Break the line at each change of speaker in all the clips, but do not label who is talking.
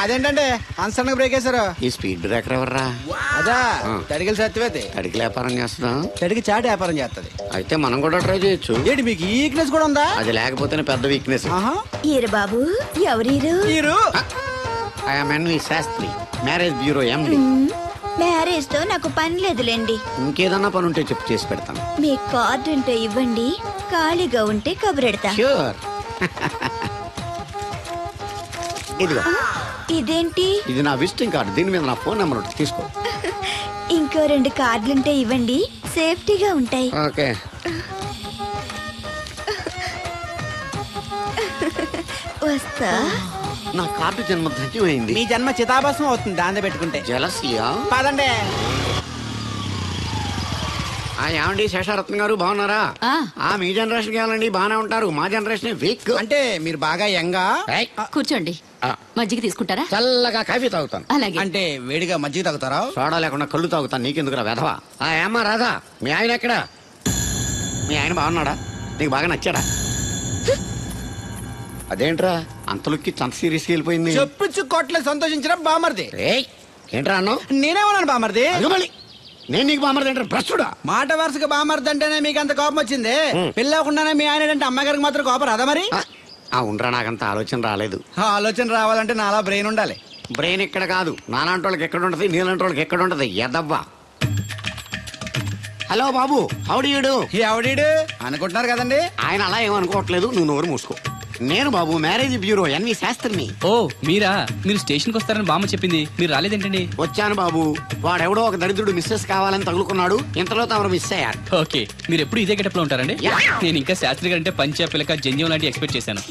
అదేంటంటే అన్సన్ గా బ్రేక్ వేశారు.
ఈ స్పీడ్ బ్రేకర్ ఎవర్రా?
అదా తడిగిల సత్యవేతి.
తడికి వ్యాపారం చేస్తున్నాం,
తడికి చాటి వ్యాపారం చేస్తది.
అయితే మనం కూడా ట్రై చేయొచ్చు.
ఏంటి మీకు ఈ వీక్నెస్ కూడా ఉందా?
అది లేకపోతేనే పెద్ద వీక్నెస్.
ఈరు బాబు ఎవరీరు?
NV Sastri, marriage bureau MD.
Marriage తో నాకు పని లేదులేండి.
ఇంకేదన్నా పని ఉంటే చెప్పు, చేసి పెడతాను.
మీ కార్డు ఉంటే ఇవ్వండి, ఖాళీగా ఉంటే కబురెడతా.
ష్యూర్. ఇదిగో.
ఇదేంటి?
ఇది నా విజిటింగ్ కార్డు, దీని మీద నా ఫోన్ నెంబర్ ఉంటుంది, తీసుకో.
ఇంకో 2 కార్డులుంటే ఇవ్వండి, సేఫ్టీగా ఉంటాయి.
ఓకే.
వస్తా.
నా కార్డు జన్మ ధన్యమైంది.
మీ జన్మ చితాభస్మం అవుతుంది దాన్ని పెట్టుకుంటే.
జలసియా?
పదండి.
ఏమండి శేషారత్న గారు, బాగున్నారా? మీ జనరేషన్ కావాలండి, బాగానే ఉంటారు. మా జనరేషన్ వీక్.
అంటే మీరు బాగా యంగా.
కూర్చోండి. మజ్జిగ తీసుకుంటారా?
చల్లగా కాఫీ తాగుతాను.
అలాగే.
అంటే వేడిగా మజ్జిగ తాగుతారా?
సోడా లేకుండా కళ్ళు తాగుతాను. నీకెందుకురా వెధవా? ఏమ్మా రాధా, మీ ఆయన ఎక్కడా? మీ ఆయన బాగున్నాడా? నీకు బాగా నచ్చాడా? అదేంట్రా అంతలోకి అంత సీరియస్గా వెళ్ళిపోయింది?
చెప్పుచ్చు కొట్ల సంతోషించడం బామర్ది.
ఏంట్రా అన్నావు?
నేనేమన్నాను బామర్ది?
నేను నీకు బామర్ది అంటే ప్రస్తుడా?
మాట వరుసగా బామర్ది అంటేనే మీకు అంత కోపం వచ్చింది. పిల్లకుండానే మీ ఆయన అంటే అమ్మాయి గారికి మాత్రం కోపం రాదా మరి?
ఉండరా, నాకంత ఆలోచన రాలేదు.
ఆలోచన రావాలంటే నాలా బ్రెయిన్ ఉండాలి.
బ్రెయిన్ ఇక్కడ కాదు, నాలాంటి వాళ్ళకి ఎక్కడ ఉంటది, నీలాంటి వాళ్ళకి ఎక్కడ ఉంటది. ఎదవ్వా. హలో బాబు, హౌడీయుడు.
ఎవడీడు అనుకుంటున్నారు కదండి.
ఆయన అలా ఏమనుకోవట్లేదు, నువ్వు నోరు మూసుకో. నేను బాబు మ్యారేజ్ బ్యూరో ఎన్వి శాస్త్రిని.
ఓ మీరా? మీరు స్టేషన్కి వస్తారని బామ్మ చెప్పింది, మీరు రాలేదేంటండి?
వచ్చాను బాబు, వాడెవడో ఒక దరిద్రుడు మిస్సెస్ కావాలని తగులుకున్నాడు, ఇంతలో తమరు మిస్ అయ్యారు.
ఓకే, మీరు ఎప్పుడు ఇదే గెటప్ లో ఉంటారండి? నేను ఇంకా శాస్త్రి గారు అంటే పంచ పిల్లక జంజం లాంటి ఎక్స్పెక్ట్ చేశాను.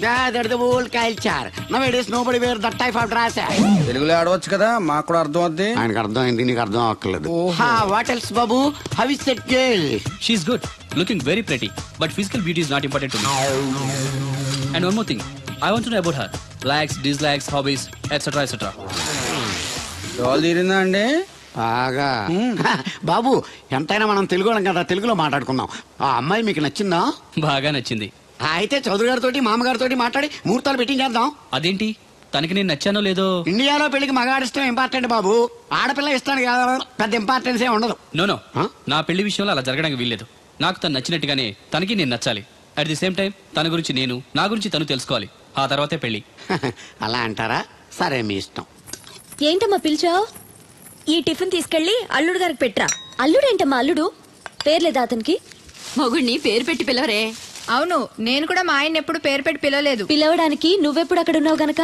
తెలుగులో ఆడవచ్చు కదా, మాకు కూడా అర్థం అవుద్ది.
ఆయనకు అర్థం అయింది, నీకు అర్థం అవ్వట్లేదు. What else Babu? How is that girl?
She is good, looking very pretty, but physical beauty is not important to me. And one more thing, I want to know about her. Likes, dislikes, hobbies, etc. etc.
డోల్ తీరిందా అండి?
బాగా. బాబు ఎంతైనా మనం తెలుగు వాళ్ళం కదా, తెలుగులో మాట్లాడుకుందాం. ఆ అమ్మాయి మీకు నచ్చిందా?
బాగా నచ్చింది.
అయితే చౌదరి గారితో మామగారితో మాట్లాడి ముహూర్తాలు పెట్టించేద్దాం.
అదేంటి, తనకి నేను నచ్చానో లేదో?
ఇండియాలో పెళ్లికి మగాడిష్టం ఇంపార్టెంట్ బాబు, ఆడపిల్ల ఇష్టానికి పెద్ద ఇంపార్టెన్స్ ఏ ఉండదు.
నో నా పెళ్లి విషయంలో అలా జరగడానికి వీల్లేదు. నాకు తను నచ్చినట్టుగానే తనకి నేను నచ్చాలి. అట్ ది సేమ్ టైం తన గురించి నేను, నా గురించి తను తెలుసుకోవాలి. ఆ తర్వాతే పెళ్లి.
అలా అంటారా? సరే, మీ ఇష్టం.
ఏంటమ్మా పిలిచావు? ఈ టిఫిన్ తీసుకెళ్లి అల్లుడు గారికి పెట్టరా. అల్లుడేంటమ్మా అల్లుడు? పేర్లేదా అతనికి?
మొగుడిని పేరు పెట్టి పిలవరే.
అవును, నేను కూడా మా ఆయన ఎప్పుడు పేరు పెట్టి పిలవలేదు.
పిలవడానికి నువ్వెప్పుడు అక్కడ ఉన్నావు గనక.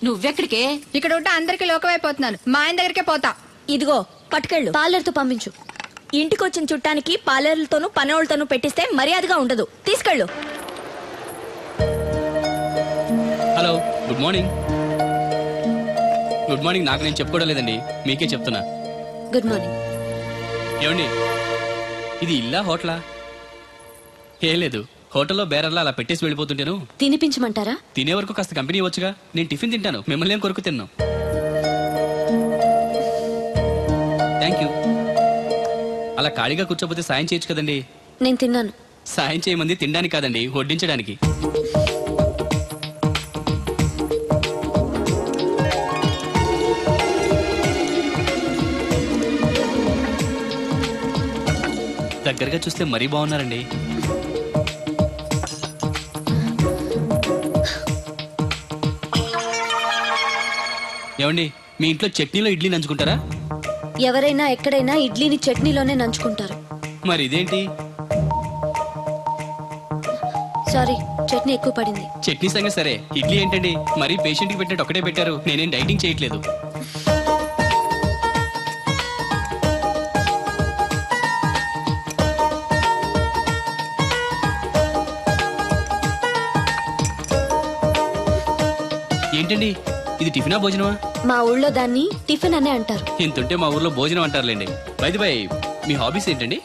నువ్వెక్కడికే?
ఇక్కడ ఉంటే అందరికి లోకమైపోతున్నాను. మా ఆయన దగ్గరికే పోతా.
ఇదిగో పట్టుకెళ్ళు, పార్లర్తో పంపించు. ఇంటికొచ్చిన చుట్టానికి పార్లర్లతోనూ పనోళ్ళతోనూ పెట్టిస్తే మర్యాదగా ఉండదు. తీసుకెళ్ళు.
Hello, good morning. Good morning నాకు నేను చెప్పుకోవడం లేదండి, మీకే చెప్తున్నా.
Good morning.
ఏమండి, ఇది ఇల్లా హోటలా? ఏం లేదు, హోటల్లో బేరర్లా అలా పెట్టేసి వెళ్ళిపోతుంటేను.
తినిపించమంటారా?
తినే వరకు కాస్త కంపెనీ ఇవ్వచ్చుగా. నేను టిఫిన్ తింటాను, మిమ్మల్ని ఏం కొరకు తిన్నాను. Thank you. అలా ఖాళీగా కూర్చోపోతే సాయం చేయొచ్చు కదండి.
నేను తిన్నాను.
సాయం చేయమంది తినడానికి కాదండి, వడ్డించడానికి. దగ్గరగా చూస్తే మరీ బాగున్నారండి. ఏమండి, మీ ఇంట్లో చట్నీలో ఇడ్లీ నంచుకుంటారా?
ఎవరైనా ఎక్కడైనా ఇడ్లీని చట్నీలోనే నంచుకుంటారు.
మరి ఇదేంటి?
సారీ, చట్నీ ఎక్కువ పడింది.
చట్నీ సంగతి సరే, ఇడ్లీ ఏంటండి మరీ పేషెంట్ కి పెట్టినట్టు ఒకటే పెట్టారు. నేనేం డైటింగ్ చేయట్లేదు. ఏంటండి, ఇది టిఫినా భోజనమా?
మా ఊళ్ళో దాన్ని టిఫిన్ అనే అంటారు.
ఇంతుంటే మా ఊర్లో భోజనం అంటారులేండి. బై ది బై, మీ హాబీస్ ఏంటండి?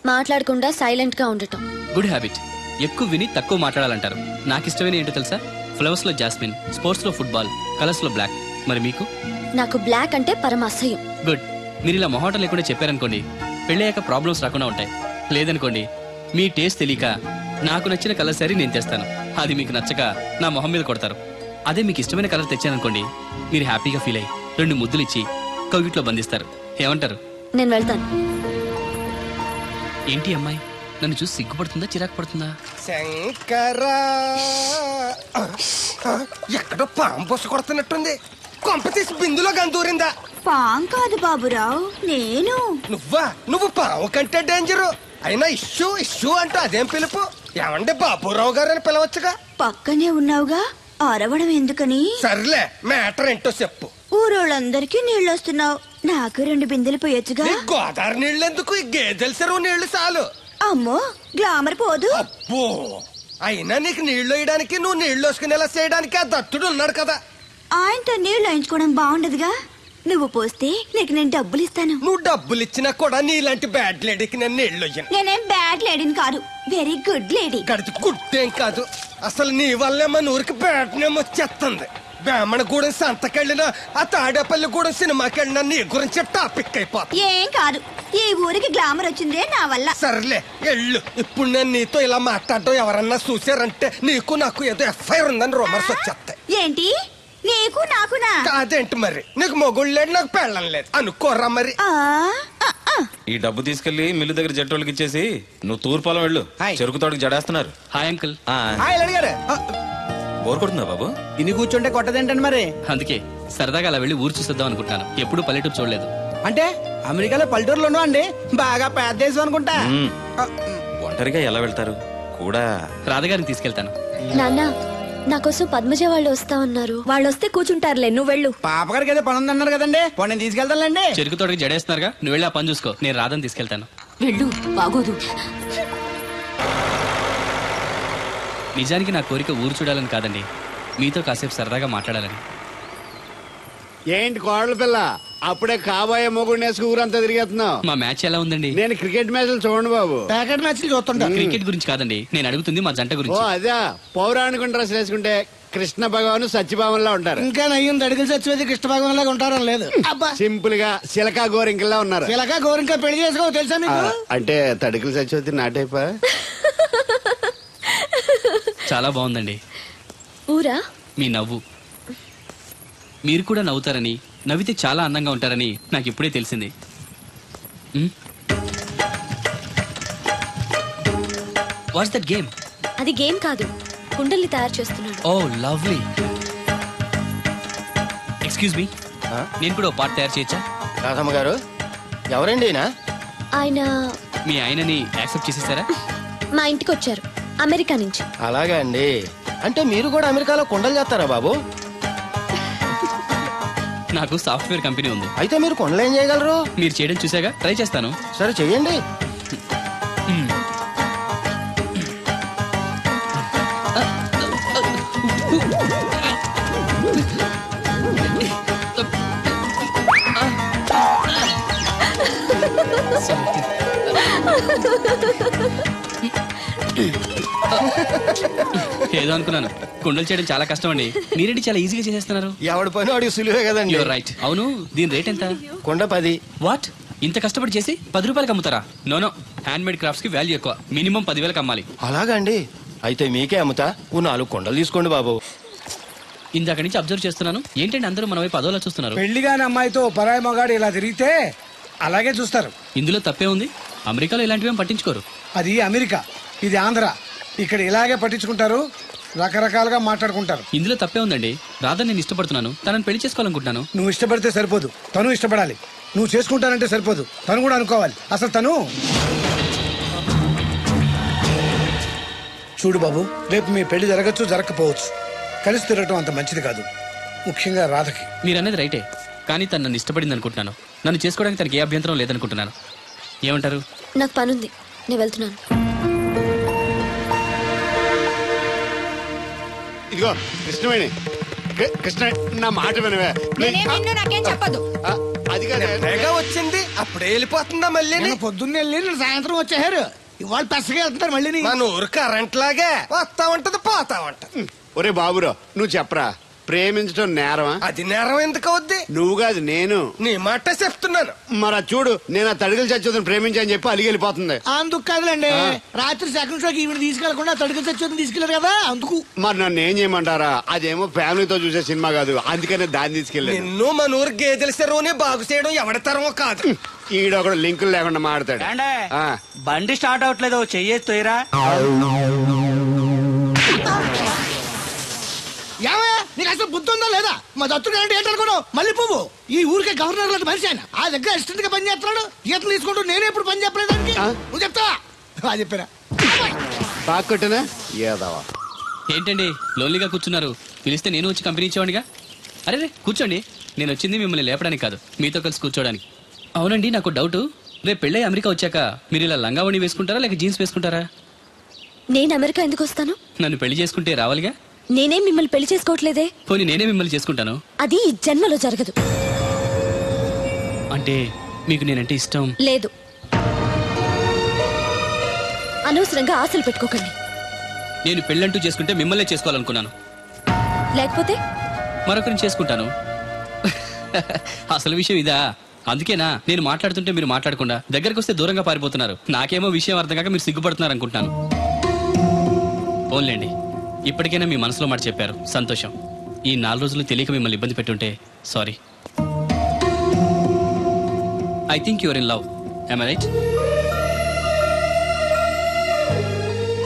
మాట్లాడకుండా సైలెంట్ గా ఉండటం.
Good habit. ఎక్కువ విని తక్కువ మాట్లాడాలంటారు. నాకు ఇష్టమైన ఏంటో తెలుసా? ఫ్లవర్స్ లో జాస్మిన్, స్పోర్ట్స్ లో ఫుట్బాల్, కలర్స్ లో బ్లాక్. మరి మీకు?
నాకు బ్లాక్ అంటే పరమ అసహ్యం.
గుడ్. మీరు ఇలా మొహాటం లేకుండా చెప్పారనుకోండి, పెళ్ళయ్యాక ప్రాబ్లమ్స్ రాకుండా ఉంటాయి. లేదనుకోండి, మీ టేస్ట్ తెలియక నాకు నచ్చిన కలర్ సారీ నేను తెస్తాను, అది మీకు నచ్చక నా మొహం మీద కొడతారు. అదే మీకు ఇష్టమైన కలర్ తెచ్చాననుకోండి, మీరు హ్యాపీగా ఫీల్ అయ్యి 2 ముద్దులు ఇచ్చి కౌగిట్లో బంధిస్తారు. ఏమంటారు?
నేను వెళ్తాను.
ఏంటి అమ్మాయి నన్ను చూసి సిగ్గుపడుతుందా చిరాకు పడుతుందా?
శంకరా ఎక్కడో పాము పొస కొడుతున్నట్టుంది. కొంప తీసి బిందులో గందూరిందా?
పాం కాదు బాబురావు, నేను.
నువ్వు పాము కంటే డేంజరు. అయినా ఇష్యూ అంటూ అదేం పిలుపు? ఏమండి బాబురావు గారు అని పిలవచ్చుగా.
పక్కనే ఉన్నావుగా, అరవడం ఎందుకని?
సర్లే, మ్యాటర్ ఏంటో చెప్పు.
ఊరోళ్ళందరికీ నీళ్ళు వస్తున్నావు, నాకు 2 బిందెలు పోయొచ్చుగా.
నీ గోదావరి నీళ్ళెందుకు? ఈ గేదెల చెరువు నీళ్లు చాలు.
అమ్మో, గ్లామర్ పోదు.
అబ్బో, అయినా నీకు నీళ్లు వేయడానికి, నువ్వు నీళ్లు వేసుకునేలా చేయడానికి ఆ దత్తుడు ఉన్నాడు కదా.
ఆయనతో నీళ్లు వేయించుకోవడం బాగుండదుగా. నువ్వు పోస్తే నీకు నేను డబ్బులు ఇస్తాను.
నువ్వు డబ్బులు ఇచ్చినా కూడా నీలాంటి బ్యాడ్ లేడీకి నేను నీళ్లు వేయను.
నేనేం బ్యాడ్ లేడీని కాదు, వెరీ గుడ్ లేడీ.
గడిచి గుడ్డేం కాదు. అసలు నీ వల్లే మన ఊరికి బ్యాడ్ నేమ్ వచ్చేస్తుంది. బ్రాహ్మణగూడెం సంతకెళ్ళినా, ఆ తాడేపల్లిగూడెం సినిమాకెళ్ళినా నీ గురించి టాపిక్ అయిపోతుంది.
ఏం కాదు, ఈ ఊరికి గ్లామర్ వచ్చిందే నా వల్ల.
సర్లే ఎళ్ళు. ఇప్పుడు నేను నీతో ఇలా మాట్లాడటం ఎవరన్నా చూసారంటే నీకు నాకు ఏదో ఎఫ్ఐఆర్ ఉందని రూమర్స్ వచ్చేస్తాయి.
ఏంటి? నీకు నాకునా?
కాదేంటి మరి? నీకు మొగుళ్ళు లేడు, నాకు పెళ్ళం లేదు అనుకోరా మరి.
ఈ డబ్బు తీసుకెళ్లి మిల్లు దగ్గర జట్టోళ్ళకి ఇచ్చేసి నువ్వు తూర్పాలం వెళ్ళు. చెరుకు తోటకి జడేస్తున్నారు.
Hi uncle.
అడిగారు
బోర్ కొడుతుందా బాబు?
ఇన్ని కూర్చుంటే కొట్టదేంటండి మరి?
అందుకే సరదాగా అలా వెళ్ళి ఊరు చూసేద్దాం అనుకుంటాను. ఎప్పుడు పల్లెటూరు చూడలేదు.
అంటే అమెరికాలో పల్లెటూరులోనూ అండి బాగా పెద్ద దేశం అనుకుంటా.
ఒంటరిగా ఎలా వెళ్తారు? కూడా
రాధగారిని తీసుకెళ్తాను.
నాన్న, నా కోసం పద్మజ వాళ్ళు వస్తా ఉన్నారు. వాళ్ళు వస్తే కూర్చుంటారులే, నువ్వు వెళ్ళు.
పాపగారికి ఏదో పని ఉందన్నారు కదండి, పోనీ నేను తీసుకెళ్తానులేండి.
చెరుకు తోటకి జడేస్తున్నారుగా, నువ్వు వెళ్ళి ఆ పని చూసుకో. నేను రాధని తీసుకెళ్తాను.
వెళ్ళు, బాగోదు.
నిజానికి నా కోరిక ఊరు చూడాలని కాదండి, మీతో కాసేపు సరదాగా మాట్లాడాలని.
ఏంటి కోడల పిల్ల, అప్పుడే కాబోయే మొగుడు నేసుకు ఊరంతా తిరిగేస్తున్నావు?
మా మ్యాచ్ ఎలా ఉందండి?
నేను క్రికెట్ మ్యాచ్లు చూడండి బాబు.
ప్యాకెట్ మ్యాచ్ చూస్తుంటా.
క్రికెట్ గురించి కాదండి, నేను అడుగుతుంది మా జంట
ఓ
గురించి.
అదే, పౌరాణిక డ్రెస్ వేసుకుంటే కృష్ణ భగవాన్ సత్యభావంలా ఉంటారు.
ఇంకా నయ్యం అడిగిన చచ్చిపోతే కృష్ణ భాగం లాగా ఉంటారని లేదు.
సింపుల్ గా సిలకా గోరింకల్లా ఉన్నారు.
ఇలాగా గోరింకా పెళ్లి చేసుకో తెలుసా మీకు?
అంటే తడికలు చచ్చిపోతే నాటైపా.
చాలా బాగుందండి.
ఊరా?
మీ నవ్వు. మీరు కూడా నవ్వుతారని, నవ్వితే చాలా అందంగా ఉంటారని నాకు ఇప్పుడే తెలిసింది. What's that game?
అది గేమ్ కాదు, కుండల్ని తయారు చేస్తున్నాడు.
Oh lovely. ఎక్స్క్యూజ్ మీ, నేను కూడా పార్ట్ తయారు చేయొచ్చా?
రాధమ్మ గారు, ఎవరండి?
ఆయన
మీ ఆయనని యాక్సెప్ట్ చేసేసారా?
మా ఇంటికి వచ్చారు, అమెరికా నుంచి.
అలాగా అండి. అంటే మీరు కూడా అమెరికాలో కొండలు చేస్తారా బాబు?
నాకు సాఫ్ట్వేర్ కంపెనీ ఉంది.
అయితే మీరు కొండలు ఏం చేయగలరు?
మీరు చేయడం చూసాగా, ట్రై చేస్తాను.
సరే చెయ్యండి.
ఏదో అనుకున్నాను. కుండలు చేయడం చాలా కష్టం అండి, మీరేంటి చాలా ఈజీగా చేసేస్తున్నారు.
ఎవడి పని వాడికి సులువే కదండి.
You're right. అవును, దీని రేట్ ఎంత?
కొండ 10.
వాట్? ఇంత కష్టపడి చేసి 10 రూపాయలకి అమ్ముతారా? నోనో, హ్యాండ్ మేడ్ క్రాఫ్ట్స్ కి వాల్యూ ఎక్కువ. మినిమం 10,000కి అమ్మాలి.
అలాగా అండి? అయితే మీకే అమ్ముతా. 4 కొండలు తీసుకోండి బాబు.
ఇందాక నుంచి అబ్జర్వ్ చేస్తున్నాను, ఏంటంటే అందరూ మన వైపు అదోలా చూస్తున్నారు.
పెళ్లిగాని అమ్మాయితో పరాయి మగాడు ఇలా తిరిగితే అలాగే చూస్తారు.
ఇందులో తప్పే ఉంది? అమెరికాలో ఇలాంటివేం పట్టించుకోరు.
అది అమెరికా, ఇది ఆంధ్ర. ఇక్కడ ఇలాగే పట్టించుకుంటారు, రకరకాలుగా మాట్లాడుకుంటారు.
ఇందులో తప్పే ఉందండి. రాధా నేను ఇష్టపడుతున్నాను, తనని పెళ్లి చేసుకోవాలనుకుంటున్నాను.
నువ్వు ఇష్టపడితే సరిపోదు, తను ఇష్టపడాలి. నువ్వు చేసుకుంటానంటే సరిపోదు, తను కూడా అనుకోవాలి. అసలు తను చూడు బాబు, రేపు మీ పెళ్లి జరగచ్చు, జరగకపోవచ్చు. కలిసి తిరగటం అంత మంచిది కాదు, ముఖ్యంగా రాధకి.
మీరనేది రైటే, కానీ తను నన్ను ఇష్టపడింది అనుకుంటున్నాను. నన్ను చేసుకోవడానికి తనకి ఏ అభ్యంతరం లేదనుకుంటున్నాను. ఏమంటారు?
నాకు పనుంది, నేను వెళ్తున్నాను.
ఇదిగో కృష్ణవేణి, కృష్ణ నా మాట వినవే.
నాకేం చెప్పదు.
అది కాదు
వచ్చింది, అప్పుడే వెళ్ళిపోతుందా మళ్ళీ?
పొద్దున్నే వెళ్ళి నేను సాయంత్రం వచ్చేసారు. ఇవాళ పెసగా వెళ్తున్నారు మళ్ళీ.
మన ఊరు కరెంట్ లాగే వస్తా ఉంటది, పోతా ఉంటది.
ఒరే బాబురో, నువ్వు చెప్పరా, ప్రేమించడం నేరమా?
అది నేరం ఎందుకు అవుద్ది?
నువ్వు కాదు నేను.
నీ మాట చెప్తున్నాను.
మరి చూడు, నేను ఆ తడికలు చచ్చేదని ప్రేమించని చెప్పి అలిగి వెళ్ళిపోతుంది.
అందుకు కాదులేండి, రాత్రి సెకండ్ షోకి ఈవిడ తీసుకెళ్లకుండా తడుకు చచ్చి తీసుకెళ్లారు కదా అందుకు.
మరి నన్ను ఏం చేయమంటారా? అదేమో ఫ్యామిలీతో చూసే సినిమా కాదు, అందుకనే దాన్ని తీసుకెళ్ళాను.
నిన్ను మన ఊరు గేదెల చెరువుని బాగు చేయడం ఎవరి తరమో కాదు.
ఈడొకడు లింకులు లేకుండా మాడతాడు.
బండి స్టార్ట్ అవట్లేదు, చెయ్యేరా. ఏమయ్యా నీకు అసలు బుద్ధి ఉందా లేదా? మా దత్తుడు అంటే ఏంటనుకున్నావు? మళ్ళీ పువ్వు ఈ ఊరికే గవర్నర్ లాంటి మనిషి ఆయన. ఆ దగ్గర అసిస్టెంట్ గా పని చేస్తున్నాడు, ఈతలు తీసుకుంటూ నేనే ఎప్పుడు పని చెప్పలేదు దానికి. నువ్వు చెప్తావా? చెప్పారా
బాగా కొట్టినా ఏదవా?
ఏంటండి లోన్లీగా కూర్చున్నారు? పిలిస్తే నేను వచ్చి కంపెనీ ఇచ్చేవాడిగా. అరే రే కూర్చోండి, నేను వచ్చింది మిమ్మల్ని లేపడానికి కాదు, మీతో కలిసి కూర్చోడానికి. అవునండి, నాకు డౌట్, రేపు పెళ్ళై అమెరికా వచ్చాక మీరు ఇలా లంగావణి వేసుకుంటారా లేక జీన్స్ వేసుకుంటారా?
నేను అమెరికా ఎందుకు వస్తాను?
నన్ను పెళ్లి చేసుకుంటే రావాలిగా.
నేనేం మిమ్మల్ని పెళ్లి చేసుకోవట్లేదే.
పోనీ నేనే మిమ్మల్ని చేసుకుంటాను.
అది ఈ జన్మలో జరగదు.
అంటే మీకు నేనంటే ఇష్టం
లేదు. అనవసరంగా ఆశలు పెట్టుకోకండి.
నేను పెళ్ళంటూ చేసుకుంటే మిమ్మల్నే చేసుకోవాలనుకున్నాను.
లేకపోతే
మరొకరిని చేసుకుంటాను. అసలు విషయం ఇదా? అందుకేనా నేను మాట్లాడుతుంటే మీరు మాట్లాడకుండా దగ్గరకు వస్తే దూరంగా పారిపోతున్నారు. నాకేమో విషయం అర్థం కాక మీరు సిగ్గుపడుతున్నారు అనుకుంటున్నాను. ఓన్లేండి, ఇప్పటికైనా మీ మనసులో మాట చెప్పారు, సంతోషం. ఈ 4 రోజులు తెలియక మిమ్మల్ని ఇబ్బంది పెట్టుంటే sorry. I think your in love, am I right?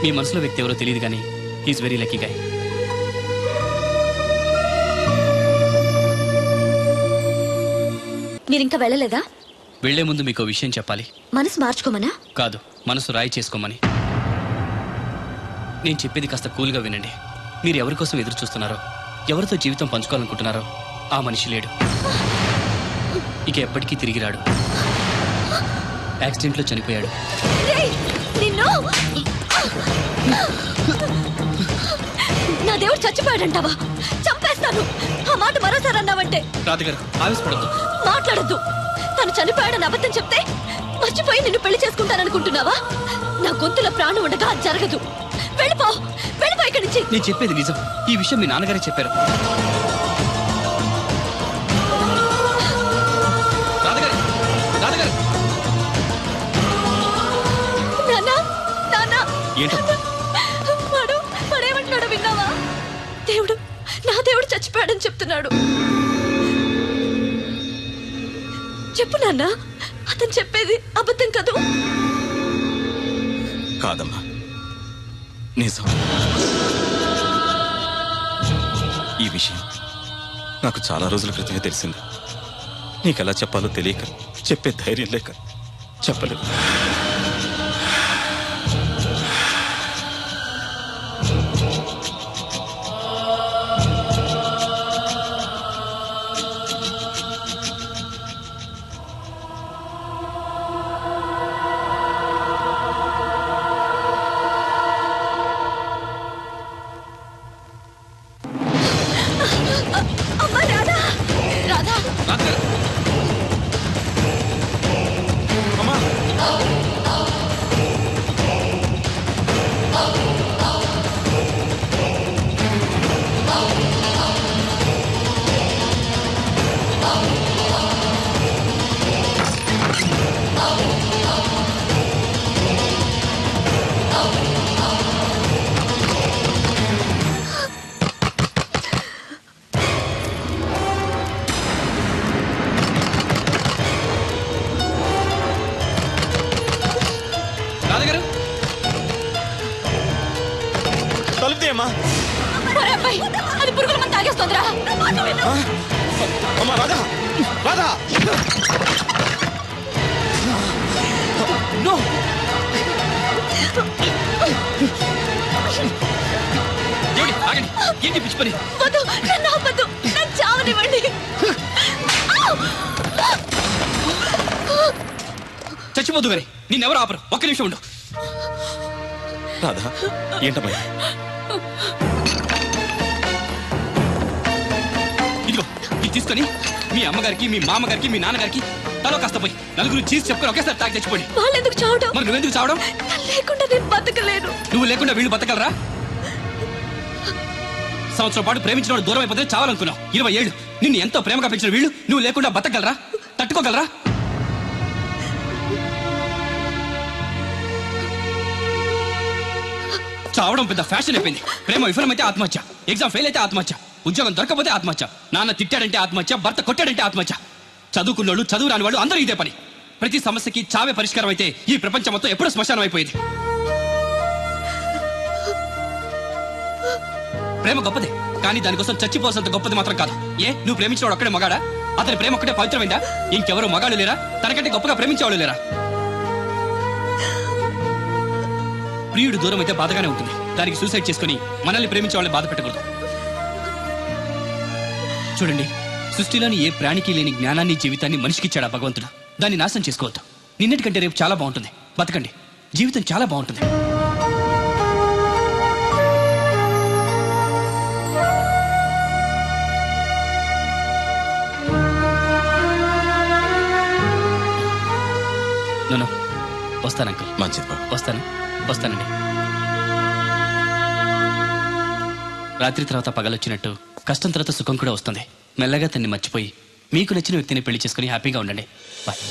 మీ మనసులో వ్యక్తి ఎవరో తెలియదు కానీ హీఈస్ వెరీ లక్కీ గాయ్.
మీరు ఇంకా వెళ్ళలేదా?
వెళ్లే ముందు మీకు విషయం చెప్పాలి.
మనసు మార్చుకోమనా?
కాదు, మనసు రాయి చేసుకోమని. నేను చెప్పేది కాస్త కూల్గా వినండి. మీరు ఎవరి కోసం ఎదురు చూస్తున్నారో, ఎవరితో జీవితం పంచుకోవాలనుకుంటున్నారో ఆ మనిషి లేడు, ఇక ఎప్పటికీ తిరిగి రాడు. యాక్సిడెంట్లో చనిపోయాడు.
నా దేవుడు చచ్చిపోయాడంటావా? చంపేస్తాను. ఆ మాట మరోసారి అన్నావంటే.
రాధగారు ఆవేశపడద్దు,
మాట్లాడద్దు. తను చనిపోయాడని అబద్ధం చెప్తే మర్చిపోయి నిన్ను పెళ్లి చేసుకుంటాననుకుంటున్నావా? నా గొంతులో ప్రాణం ఉండగా అది జరగదు. వెళ్ళిపో, వెళ్ళిపో ఇక్కడి నుంచి.
నేను చెప్పేది నిజం. ఈ విషయం మీ నాన్నగారే చెప్పారు. రాధగారు, రాధగారు.
వాడేమంటున్నాడు విన్నావా? దేవుడు, నా దేవుడు చచ్చిపోయాడని చెప్తున్నాడు. చెప్పు నాన్న, అతను చెప్పేది అబద్ధం కదూ?
కాదమ్మా, నిజం. ఈ విషయం నాకు చాలా రోజుల క్రితమే తెలిసింది. నీకెలా చెప్పాలో తెలియక, చెప్పే ధైర్యం లేక చెప్పలేదు.
అది పురుగుల మందు తాగేస్తుందిరా.
ఏంటి పిచ్చి పని?
వద్దు, నన్ను ఆపొద్దు, నన్ను చావనివ్వండి.
చచ్చిపోద్దు గారి, నిన్నెవరు ఆపరు. ఒక్క నిమిషం ఉండు.
రాధా, ఏంటమ్మా?
ఇదిగో ఇది తీసుకొని మీ అమ్మగారికి, మీ మామగారికి, మీ నాన్నగారికి తలో కాస్త పోయి నలుగురు చీజ్ చెప్పుకొని ఒకేసారి తాగి చచ్చిపోండి.
వాళ్ళు ఎందుకు చావడం?
మరి నువ్వెందుకు చావడం?
లేకుండా నేను బతకలేను.
నువ్వు లేకుండా వీళ్ళు బతకలరా? సంవత్సరం పాటు ప్రేమించిన వాడు దూరం అయిపోతే చావాలనుకున్నావు. 20 ఏళ్ళు నిన్ను ఎంతో ప్రేమగా పెంచిన వీళ్ళు నువ్వు లేకుండా బతకగలరా? తట్టుకోగలరా? చావడం పెద్ద ఫ్యాషన్ అయిపోయింది. ప్రేమ విఫలమైతే ఆత్మహత్య, ఎగ్జామ్ ఫెయిల్ అయితే ఆత్మహత్య, ఉద్యోగం దొరకపోతే ఆత్మహత్య, నాన్న తిట్టాడంటే ఆత్మహత్య, భర్త కొట్టాడంటే ఆత్మహత్య. చదువుకున్నోళ్ళు చదువు రాని వాళ్ళు అందరూ ఇదే పని. ప్రతి సమస్యకి చావే పరిష్కారం అయితే ఈ ప్రపంచం మొత్తం ఎప్పుడూ శ్మశానం అయిపోయింది. ప్రేమ గొప్పదే, కానీ దానికోసం చచ్చిపోవాల్సినంత గొప్పది మాత్రం కాదు. నువ్వు ప్రేమించేవాడు ఒక్కడే మగాడా? అతని ప్రేమ ఒక్కటే పవిత్రమైందా? ఇంకెవరు మగాళ్ళు లేరా? తనకంటే గొప్పగా ప్రేమించేవాళ్ళు లేరా? ప్రియుడు దూరం అయితే బాధగానే ఉంటుంది. దానికి సూసైడ్ చేసుకుని మనల్ని ప్రేమించే వాళ్ళని బాధ పెట్టకూడదు. చూడండి, సృష్టిలోని ఏ ప్రాణికి లేని జ్ఞానాన్ని, జీవితాన్ని మనిషికిచ్చాడా భగవంతుడు. దాన్ని నాశనం చేసుకోవద్దు. నిన్నటికంటే రేపు చాలా బాగుంటుంది. బతకండి, జీవితం చాలా బాగుంటుంది. నన్ను వస్తాను అంకుల్.
మంచిది బాబు.
వస్తానండి. రాత్రి తర్వాత పగలొచ్చినట్టు కష్టం తర్వాత సుఖం కూడా వస్తుంది. మెల్లగా తన్ని మర్చిపోయి మీకు నచ్చిన వ్యక్తిని పెళ్లి చేసుకుని హ్యాపీగా ఉండండి. బాయ్.